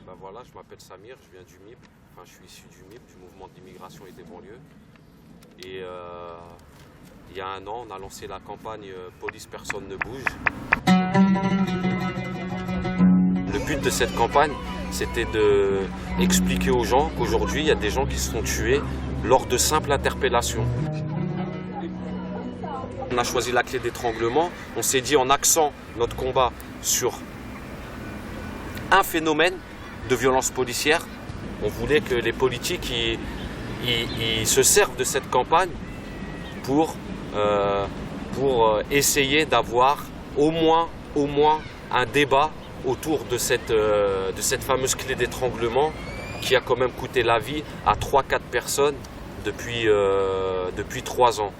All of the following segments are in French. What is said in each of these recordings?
Ben voilà, je m'appelle Samir, je viens du MIP, enfin je suis issu du MIP, du mouvement d'immigration et des banlieues. Et il y a 1 an, on a lancé la campagne Police Personne ne bouge. Le but de cette campagne, c'était d'expliquer aux gens qu'aujourd'hui, il y a des gens qui se font tuer lors de simples interpellations. On a choisi la clé d'étranglement, on s'est dit en axant notre combat sur un phénomène de violence policière. On voulait que les politiques ils se servent de cette campagne pour essayer d'avoir au moins un débat autour de cette fameuse clé d'étranglement qui a quand même coûté la vie à 3-4 personnes depuis 3 ans.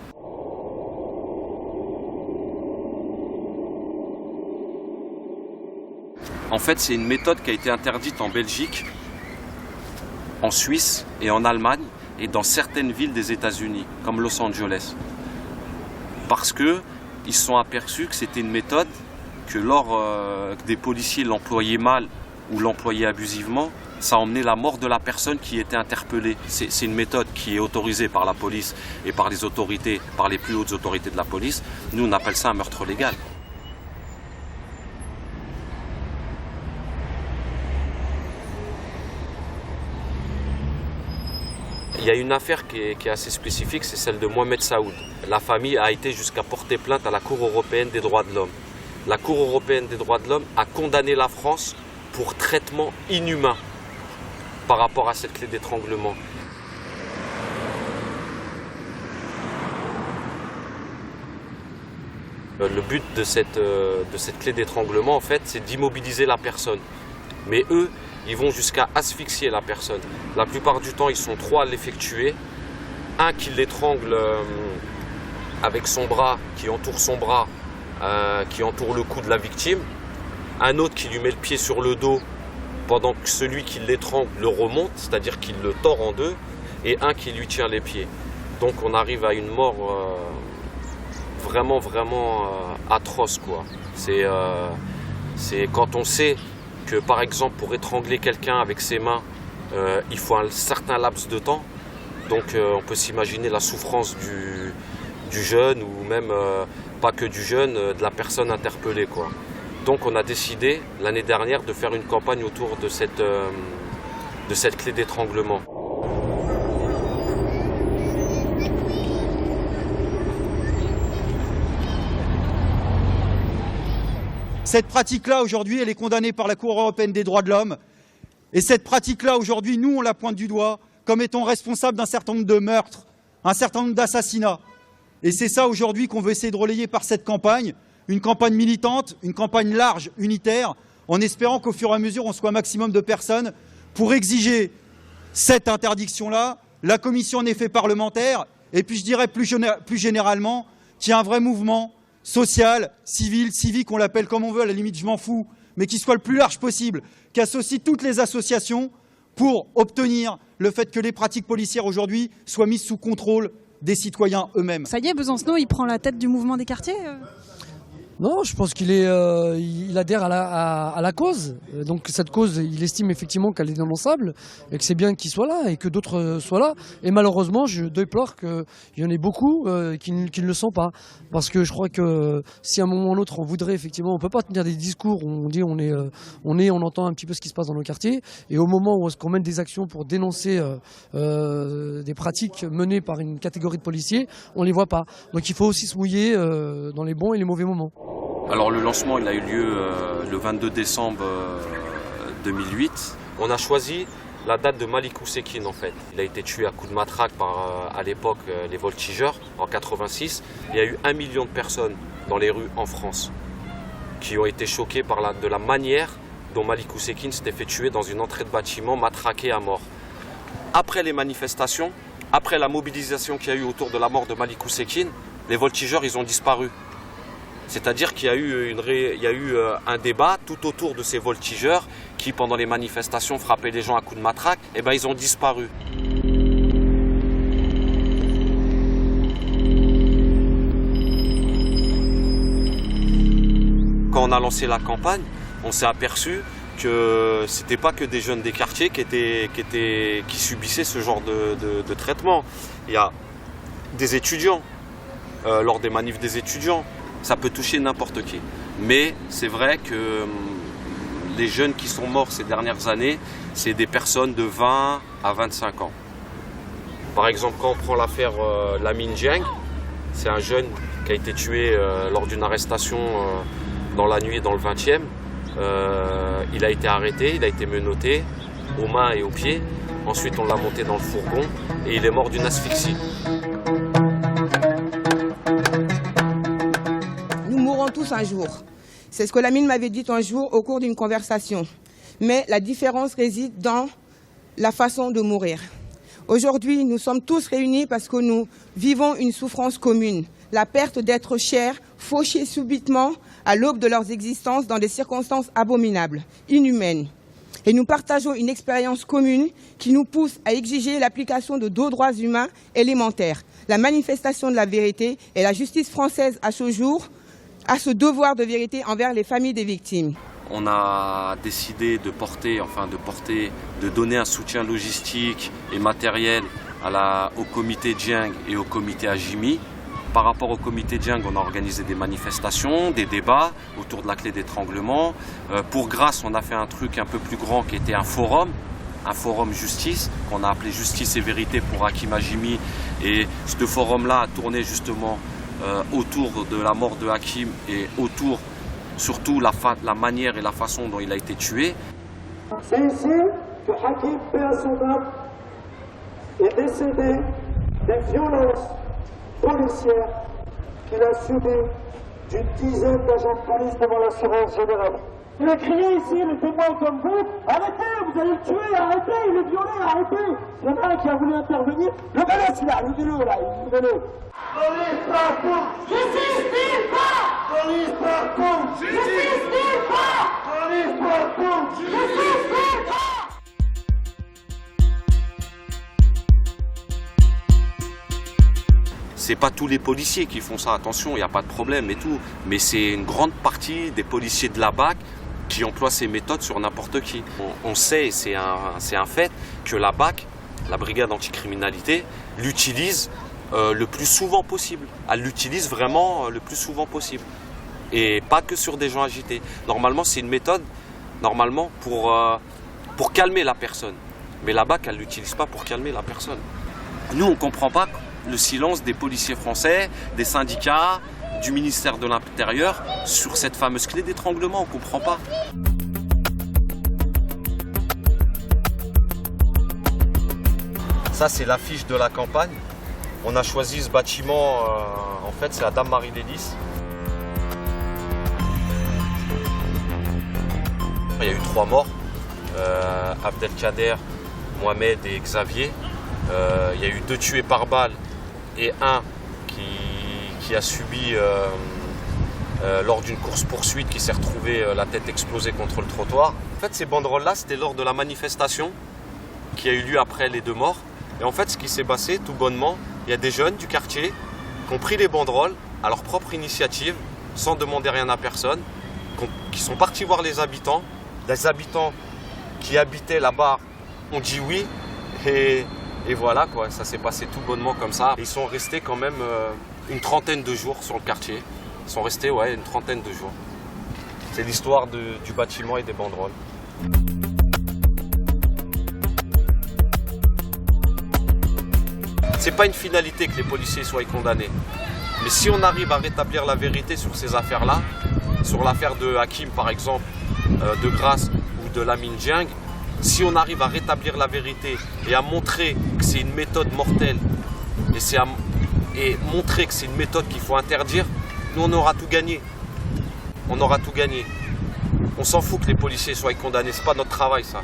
En fait, c'est une méthode qui a été interdite en Belgique, en Suisse et en Allemagne et dans certaines villes des États-Unis, comme Los Angeles. Parce qu'ils se sont aperçus que c'était une méthode que lors que des policiers l'employaient mal ou l'employaient abusivement, ça emmenait la mort de la personne qui était interpellée. C'est une méthode qui est autorisée par la police et par les autorités, par les plus hautes autorités de la police. Nous, on appelle ça un meurtre légal. Il y a une affaire qui est assez spécifique, c'est celle de Mohamed Saoud. La famille a été jusqu'à porter plainte à la Cour européenne des droits de l'homme. La Cour européenne des droits de l'homme a condamné la France pour traitement inhumain par rapport à cette clé d'étranglement. Le but de cette clé d'étranglement, en fait, c'est d'immobiliser la personne. Mais eux, ils vont jusqu'à asphyxier la personne. La plupart du temps, ils sont 3 à l'effectuer. Un qui l'étrangle avec son bras, qui entoure son bras, qui entoure le cou de la victime. Un autre qui lui met le pied sur le dos pendant que celui qui l'étrangle le remonte, c'est-à-dire qu'il le tord en 2. Et un qui lui tient les pieds. Donc on arrive à une mort vraiment atroce, quoi. C'est quand on sait que par exemple pour étrangler quelqu'un avec ses mains, il faut un certain laps de temps. Donc on peut s'imaginer la souffrance du jeune ou même pas que du jeune, de la personne interpellée, quoi. Donc on a décidé l'année dernière de faire une campagne autour de cette clé d'étranglement. Cette pratique-là, aujourd'hui, elle est condamnée par la Cour européenne des droits de l'homme. Et cette pratique-là, aujourd'hui, nous, on la pointe du doigt comme étant responsable d'un certain nombre de meurtres, un certain nombre d'assassinats. Et c'est ça, aujourd'hui, qu'on veut essayer de relayer par cette campagne, une campagne militante, une campagne large, unitaire, en espérant qu'au fur et à mesure, on soit un maximum de personnes pour exiger cette interdiction-là, la commission en effet parlementaire, et puis je dirais plus généralement qu'il y a un vrai mouvement social, civil, civique, on l'appelle comme on veut, à la limite je m'en fous, mais qui soit le plus large possible, qui associe toutes les associations pour obtenir le fait que les pratiques policières aujourd'hui soient mises sous contrôle des citoyens eux-mêmes. Ça y est, Besancenot, il prend la tête du mouvement des quartiers Non, je pense qu'il il adhère à la cause. Donc cette cause, il estime effectivement qu'elle est dénonçable et que c'est bien qu'il soit là et que d'autres soient là. Et malheureusement, je déplore qu'il y en ait beaucoup qui ne le sont pas. Parce que je crois que si à un moment ou à un autre on voudrait effectivement, on peut pas tenir des discours où on dit on entend un petit peu ce qui se passe dans nos quartiers. Et au moment où on mène des actions pour dénoncer des pratiques menées par une catégorie de policiers, on les voit pas. Donc il faut aussi se mouiller dans les bons et les mauvais moments. Alors le lancement il a eu lieu le 22 décembre 2008. On a choisi la date de Malik Oussekine en fait. Il a été tué à coups de matraque par à l'époque les voltigeurs en 86. Il y a eu 1 million de personnes dans les rues en France qui ont été choquées de la manière dont Malik Oussekine s'était fait tuer dans une entrée de bâtiment matraqué à mort. Après les manifestations, après la mobilisation qu'il y a eu autour de la mort de Malik Oussekine, les voltigeurs ils ont disparu. C'est-à-dire qu'il y a eu un débat tout autour de ces voltigeurs qui, pendant les manifestations, frappaient les gens à coups de matraque. Et bien, ils ont disparu. Quand on a lancé la campagne, on s'est aperçu que c'était pas que des jeunes des quartiers qui subissaient ce genre de traitement. Il y a des étudiants, lors des manifs des étudiants, ça peut toucher n'importe qui. Mais c'est vrai que les jeunes qui sont morts ces dernières années, c'est des personnes de 20 à 25 ans. Par exemple, quand on prend l'affaire Lamine Dieng, c'est un jeune qui a été tué lors d'une arrestation dans la nuit dans le 20e. Il a été arrêté, il a été menotté aux mains et aux pieds. Ensuite, on l'a monté dans le fourgon et il est mort d'une asphyxie. Nous mourrons tous un jour. C'est ce que Lamine m'avait dit un jour au cours d'une conversation. Mais la différence réside dans la façon de mourir. Aujourd'hui, nous sommes tous réunis parce que nous vivons une souffrance commune. La perte d'êtres chers, fauchés subitement à l'aube de leurs existences dans des circonstances abominables, inhumaines. Et nous partageons une expérience commune qui nous pousse à exiger l'application de 2 droits humains élémentaires. La manifestation de la vérité et la justice française à ce jour a ce devoir de vérité envers les familles des victimes. On a décidé de donner un soutien logistique et matériel au comité Dieng et au comité Ajimi. Par rapport au comité Dieng, on a organisé des manifestations, des débats autour de la clé d'étranglement. Pour Grasse, on a fait un truc un peu plus grand qui était un forum justice, qu'on a appelé Justice et Vérité pour Hakim Ajimi. Et ce forum-là a tourné justement autour de la mort de Hakim et autour surtout la manière et la façon dont il a été tué. C'est ici que Hakim, paix à son âme, est décédé des violences policières qu'il a subies d'une dizaine d'agents de police devant l'assurance générale. Il a crié ici, les témoins comme vous, arrêtez, vous allez le tuer, arrêtez, il est violé, arrêtez. Il y en a un qui a voulu intervenir, le balai là, levez-le là, levez-le. Police partout, justice nulle part. Police partout, justice nulle part. Police partout, justice nulle part. C'est pas tous les policiers qui font ça, attention, il n'y a pas de problème et tout. Mais c'est une grande partie des policiers de la BAC qui emploient ces méthodes sur n'importe qui. On sait, c'est un fait, que la BAC, la brigade anticriminalité, l'utilise le plus souvent possible. Elle l'utilise vraiment le plus souvent possible. Et pas que sur des gens agités. Normalement, c'est une méthode pour calmer la personne. Mais la BAC, elle ne l'utilise pas pour calmer la personne. Nous, on ne comprend pas le silence des policiers français, des syndicats, du ministère de l'Intérieur sur cette fameuse clé d'étranglement, on ne comprend pas. Ça, c'est l'affiche de la campagne. On a choisi ce bâtiment, en fait, c'est la Dame Marie Lélis. Il y a eu 3 morts, Abdelkader, Mohamed et Xavier. Il y a eu 2 tués par balle et un qui a subi lors d'une course-poursuite qui s'est retrouvé la tête explosée contre le trottoir. En fait, ces banderoles-là, c'était lors de la manifestation qui a eu lieu après les 2 morts. Et en fait, ce qui s'est passé, tout bonnement, il y a des jeunes du quartier qui ont pris les banderoles à leur propre initiative, sans demander rien à personne, qui sont partis voir les habitants. Les habitants qui habitaient là-bas ont dit oui. Et voilà, quoi, ça s'est passé tout bonnement comme ça. Ils sont restés quand même une trentaine de jours sur le quartier. Ils sont restés, ouais, une trentaine de jours. C'est l'histoire du bâtiment et des banderoles. C'est pas une finalité que les policiers soient condamnés. Mais si on arrive à rétablir la vérité sur ces affaires-là, sur l'affaire de Hakim par exemple, de Grasse ou de Lamine Dieng, si on arrive à rétablir la vérité et à montrer que c'est une méthode mortelle et montrer que c'est une méthode qu'il faut interdire, nous on aura tout gagné. On aura tout gagné. On s'en fout que les policiers soient condamnés, c'est pas notre travail ça.